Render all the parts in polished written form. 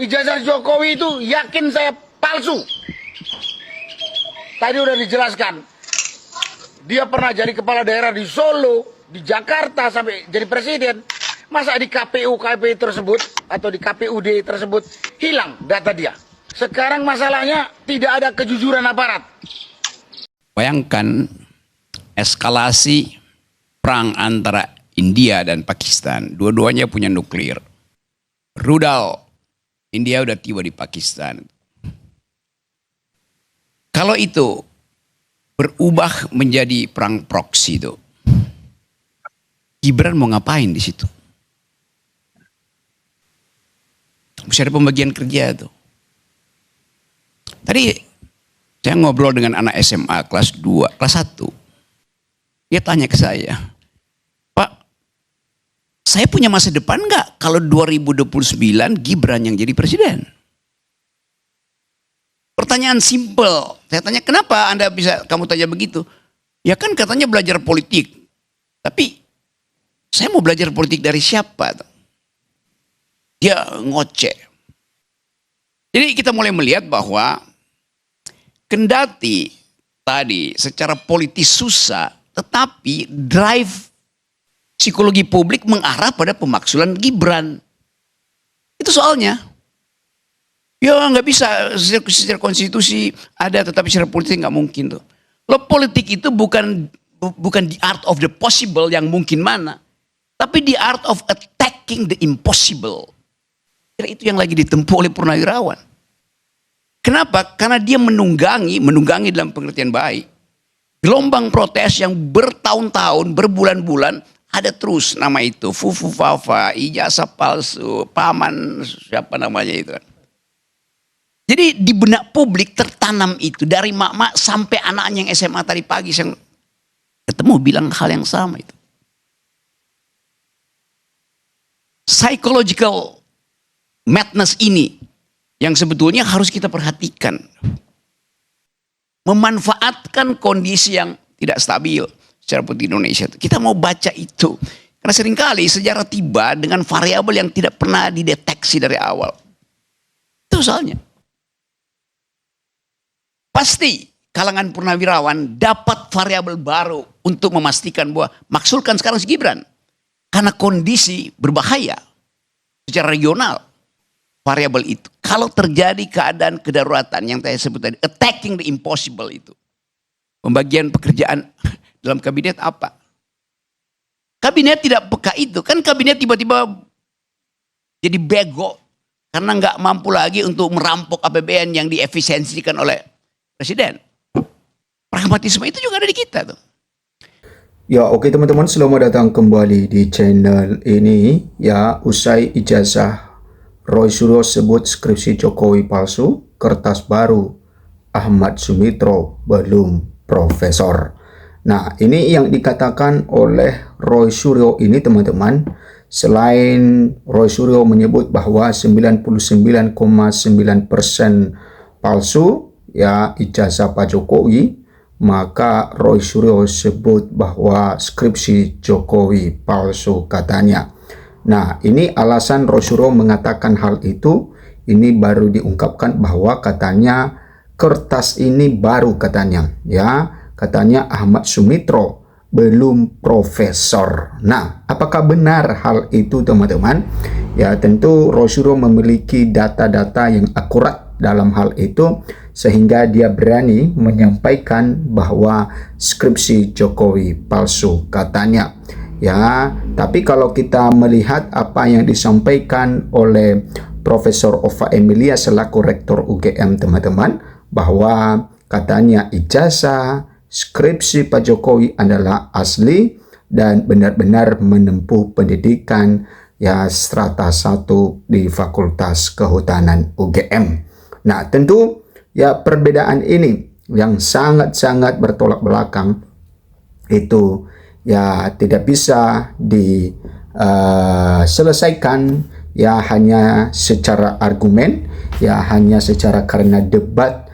ijazah Jokowi itu yakin saya palsu. Tadi udah dijelaskan. Dia pernah jadi kepala daerah di Solo, di Jakarta sampai jadi presiden. Masa di KPU tersebut atau di KPUD tersebut hilang data dia. Sekarang masalahnya tidak ada kejujuran aparat. Bayangkan eskalasi perang antara India dan Pakistan. Dua-duanya punya nuklir. Rudal, India udah tiba di Pakistan. Kalau itu berubah menjadi perang proksi itu, Gibran mau ngapain di situ? Mesti ada pembagian kerja tuh. Tadi saya ngobrol dengan anak SMA kelas 2, kelas 1. Dia tanya ke saya, Pak, saya punya masa depan nggak kalau 2029 Gibran yang jadi presiden? Pertanyaan simple. Saya tanya, kenapa Anda bisa kamu tanya begitu? Ya kan katanya belajar politik. Tapi saya mau belajar politik dari siapa? Dia ngoceh. Jadi kita mulai melihat bahwa kendati tadi secara politis susah, tetapi drive psikologi publik mengarah pada pemakzulan Gibran. Itu soalnya. Ya nggak bisa, secara konstitusi ada, tetapi secara politik nggak mungkin tuh. Lo politik itu bukan the art of the possible yang mungkin mana, tapi the art of attacking the impossible. Itu yang lagi ditempuh oleh Purnawirawan. Kenapa? Karena dia menunggangi dalam pengertian baik. Gelombang protes yang bertahun-tahun, berbulan-bulan, ada terus nama itu. Fufu Fafa, ijazah palsu, paman, siapa namanya itu kan. Jadi di benak publik tertanam itu. Dari mak-mak sampai anaknya yang SMA tadi pagi yang ketemu bilang hal yang sama itu. Psychological madness ini yang sebetulnya harus kita perhatikan. Memanfaatkan kondisi yang tidak stabil secara politik Indonesia. Kita mau baca itu. Karena seringkali sejarah tiba dengan variabel yang tidak pernah dideteksi dari awal. Itu soalnya. Pasti kalangan Purnawirawan dapat variabel baru untuk memastikan bahwa maksulkan sekarang si Gibran. Karena kondisi berbahaya secara regional. Variabel itu. Kalau terjadi keadaan kedaruratan yang saya sebut tadi, attacking the impossible itu. Pembagian pekerjaan dalam kabinet apa? Kabinet tidak peka itu. Kan kabinet tiba-tiba jadi bego. Karena nggak mampu lagi untuk merampok APBN yang diefisiensikan oleh Presiden. Pragmatisme itu juga ada di kita tuh. Ya, oke teman-teman, selamat datang kembali di channel ini. Ya, usai ijazah Roy Suryo sebut skripsi Jokowi palsu, kertas baru Ahmad Sumitro belum profesor. Nah, ini yang dikatakan oleh Roy Suryo ini teman-teman. Selain Roy Suryo menyebut bahwa 99,9% palsu ya ijazah Pak Jokowi, maka Roy Suryo sebut bahwa skripsi Jokowi palsu katanya. Nah, ini alasan Roy Suryo mengatakan hal itu, ini baru diungkapkan bahwa katanya kertas ini baru katanya, ya, katanya Ahmad Sumitro belum profesor. Nah, apakah benar hal itu teman-teman? Ya, tentu Roy Suryo memiliki data-data yang akurat dalam hal itu, sehingga dia berani menyampaikan bahwa skripsi Jokowi palsu katanya. Ya, tapi kalau kita melihat apa yang disampaikan oleh Profesor Ova Emilia selaku Rektor UGM teman-teman, bahwa katanya ijazah skripsi Pak Jokowi adalah asli dan benar-benar menempuh pendidikan ya strata 1 di Fakultas Kehutanan UGM. Nah, tentu ya perbedaan ini yang sangat-sangat bertolak belakang itu ya tidak bisa diselesaikan ya hanya secara argumen, ya hanya secara karena debat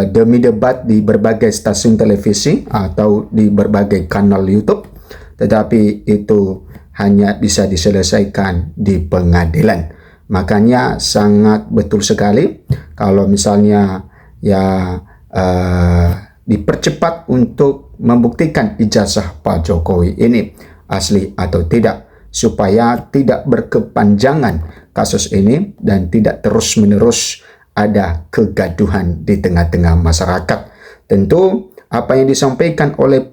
demi debat di berbagai stasiun televisi atau di berbagai kanal YouTube, tetapi itu hanya bisa diselesaikan di pengadilan. Makanya sangat betul sekali kalau misalnya ya dipercepat untuk membuktikan ijazah Pak Jokowi ini asli atau tidak, supaya tidak berkepanjangan kasus ini dan tidak terus-menerus ada kegaduhan di tengah-tengah masyarakat. Tentu apa yang disampaikan oleh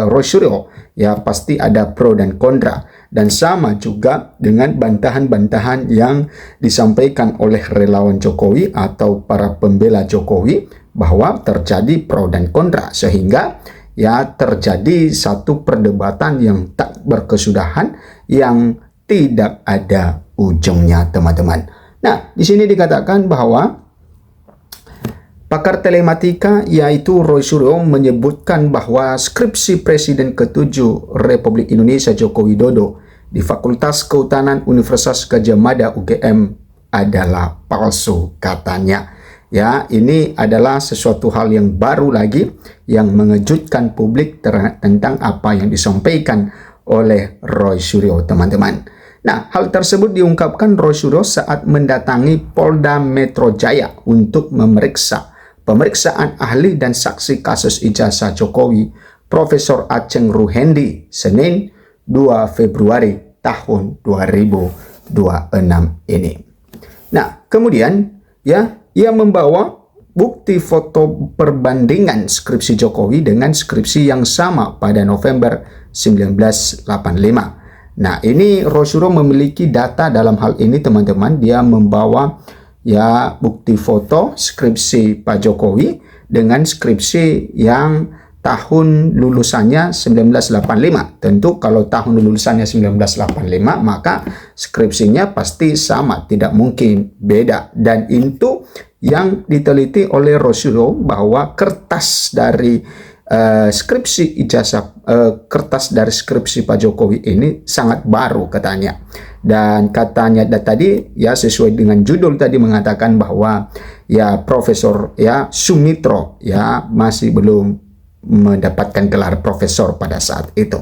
Roy Suryo ya pasti ada pro dan kontra, dan sama juga dengan bantahan-bantahan yang disampaikan oleh relawan Jokowi atau para pembela Jokowi bahwa terjadi pro dan kontra, sehingga ya terjadi satu perdebatan yang tak berkesudahan yang tidak ada ujungnya, teman-teman. Nah, di sini dikatakan bahwa pakar telematika yaitu Roy Suryo menyebutkan bahwa skripsi Presiden ke-7 Republik Indonesia Joko Widodo di Fakultas Kehutanan Universitas Gadjah Mada UGM adalah palsu, katanya. Ya, ini adalah sesuatu hal yang baru lagi yang mengejutkan publik tentang apa yang disampaikan oleh Roy Suryo, teman-teman. Nah, hal tersebut diungkapkan Roy Suryo saat mendatangi Polda Metro Jaya untuk memeriksa pemeriksaan ahli dan saksi kasus ijazah Jokowi, Profesor Aceng Ruhendi, Senin 2 Februari tahun 2026 ini. Nah, kemudian ya ia membawa bukti foto perbandingan skripsi Jokowi dengan skripsi yang sama pada November 1985. Nah, ini Roy Suryo memiliki data dalam hal ini, teman-teman. Dia membawa ya bukti foto skripsi Pak Jokowi dengan skripsi yang tahun lulusannya 1985. Tentu kalau tahun lulusannya 1985 maka skripsinya pasti sama, tidak mungkin beda. Dan itu yang diteliti oleh Roy Suryo bahwa kertas dari skripsi ijazah kertas dari skripsi Pak Jokowi ini sangat baru, katanya. Dan katanya tadi ya sesuai dengan judul tadi mengatakan bahwa ya Profesor ya Sumitro ya masih belum mendapatkan gelar profesor pada saat itu.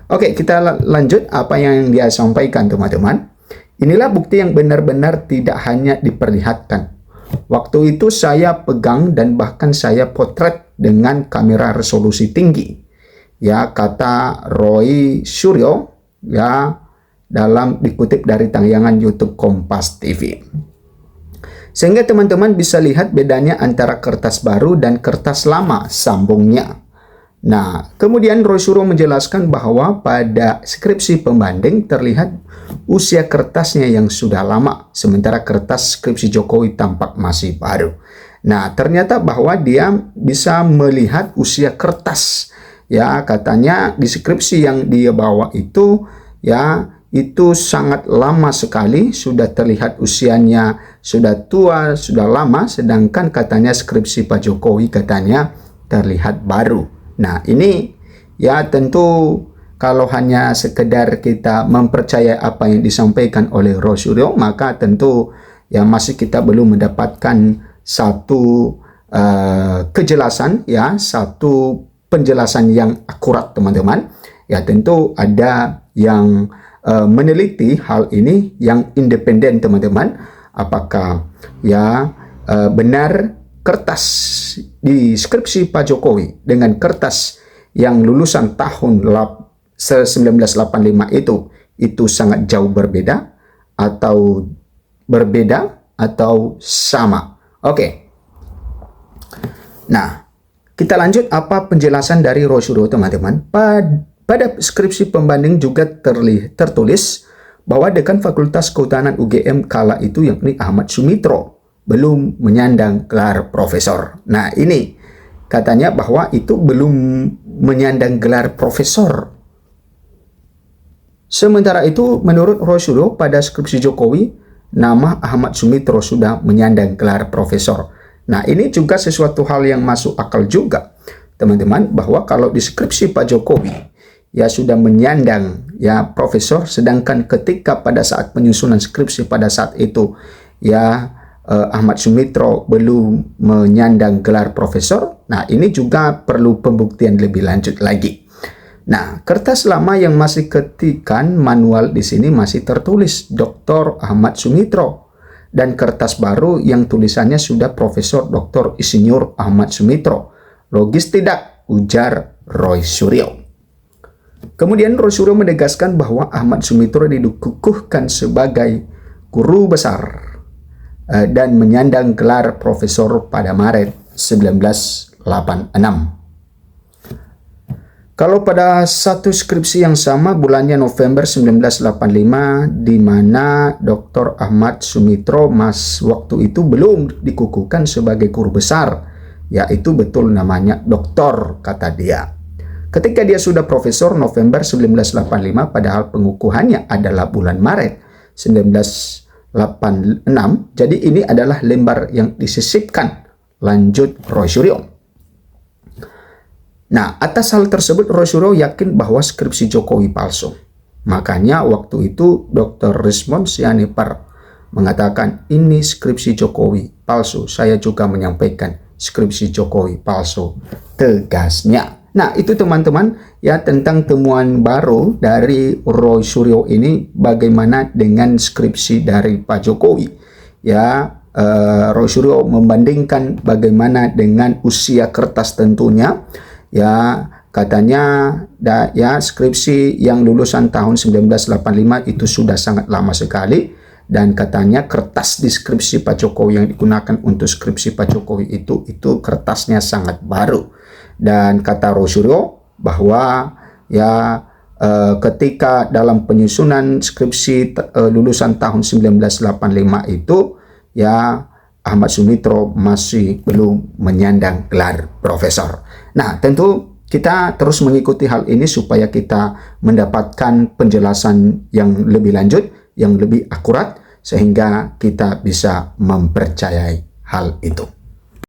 Oke, kita lanjut apa yang dia sampaikan, teman-teman. Inilah bukti yang benar-benar tidak hanya diperlihatkan. Waktu itu saya pegang dan bahkan saya potret dengan kamera resolusi tinggi. Ya, kata Roy Suryo ya dalam dikutip dari tayangan YouTube Kompas TV. Sehingga teman-teman bisa lihat bedanya antara kertas baru dan kertas lama, sambungnya. Nah, kemudian Roy Suryo menjelaskan bahwa pada skripsi pembanding terlihat usia kertasnya yang sudah lama, sementara kertas skripsi Jokowi tampak masih baru. Nah, ternyata bahwa dia bisa melihat usia kertas. Ya, katanya di skripsi yang dia bawa itu ya itu sangat lama sekali, sudah terlihat usianya sudah tua, sudah lama, sedangkan katanya skripsi Pak Jokowi katanya terlihat baru. Nah, ini ya tentu kalau hanya sekedar kita mempercayai apa yang disampaikan oleh Roy Suryo, maka tentu ya masih kita belum mendapatkan satu kejelasan ya, satu penjelasan yang akurat, teman-teman. Ya, tentu ada yang meneliti hal ini yang independen, teman-teman. Apakah ya benar kertas di skripsi Pak Jokowi dengan kertas yang lulusan tahun 1985 itu sangat jauh berbeda atau sama. Oke. Nah, kita lanjut apa penjelasan dari Roy Suryo, teman-teman. Pada skripsi pembanding juga tertulis bahwa Dekan Fakultas Kehutanan UGM kala itu yakni Ahmad Sumitro belum menyandang gelar profesor. Nah, ini katanya bahwa itu belum menyandang gelar profesor. Sementara itu menurut Roy Suryo pada skripsi Jokowi nama Ahmad Sumitro sudah menyandang gelar profesor. Nah, ini juga sesuatu hal yang masuk akal juga, teman-teman, bahwa kalau di skripsi Pak Jokowi ya sudah menyandang ya profesor, sedangkan ketika pada saat penyusunan skripsi pada saat itu ya Ahmad Sumitro belum menyandang gelar profesor. Nah, ini juga perlu pembuktian lebih lanjut lagi. Nah, kertas lama yang masih ketikan manual di sini masih tertulis Dr. Ahmad Sumitro, dan kertas baru yang tulisannya sudah Profesor Dr. Insinyur Ahmad Sumitro. Logis tidak? Ujar Roy Suryo. Kemudian Roy Suryo menegaskan bahwa Ahmad Sumitro dikukuhkan sebagai guru besar dan menyandang gelar profesor pada Maret 1986. Kalau pada satu skripsi yang sama bulannya November 1985, di mana Dr. Ahmad Sumitro waktu itu belum dikukuhkan sebagai guru besar, yaitu betul namanya doktor, kata dia. Ketika dia sudah profesor November 1985, padahal pengukuhannya adalah bulan Maret 1986, jadi ini adalah lembar yang disisipkan, lanjut Roy Suryo. Nah, atas hal tersebut Roy Suryo yakin bahwa skripsi Jokowi palsu. Makanya waktu itu Dr. Rismond Sianipar mengatakan ini skripsi Jokowi palsu. Saya juga menyampaikan skripsi Jokowi palsu, tegasnya. Nah, itu teman-teman ya tentang temuan baru dari Roy Suryo ini bagaimana dengan skripsi dari Pak Jokowi. Ya, Roy Suryo membandingkan bagaimana dengan usia kertas tentunya. Ya, katanya ya skripsi yang lulusan tahun 1985 itu sudah sangat lama sekali, dan katanya kertas di skripsi Pak Jokowi yang digunakan untuk skripsi Pak Jokowi itu kertasnya sangat baru. Dan kata Roy Suryo bahwa ya ketika dalam penyusunan skripsi lulusan tahun 1985 itu ya Ahmad Sumitro masih belum menyandang gelar profesor. Nah, tentu kita terus mengikuti hal ini supaya kita mendapatkan penjelasan yang lebih lanjut, yang lebih akurat, sehingga kita bisa mempercayai hal itu.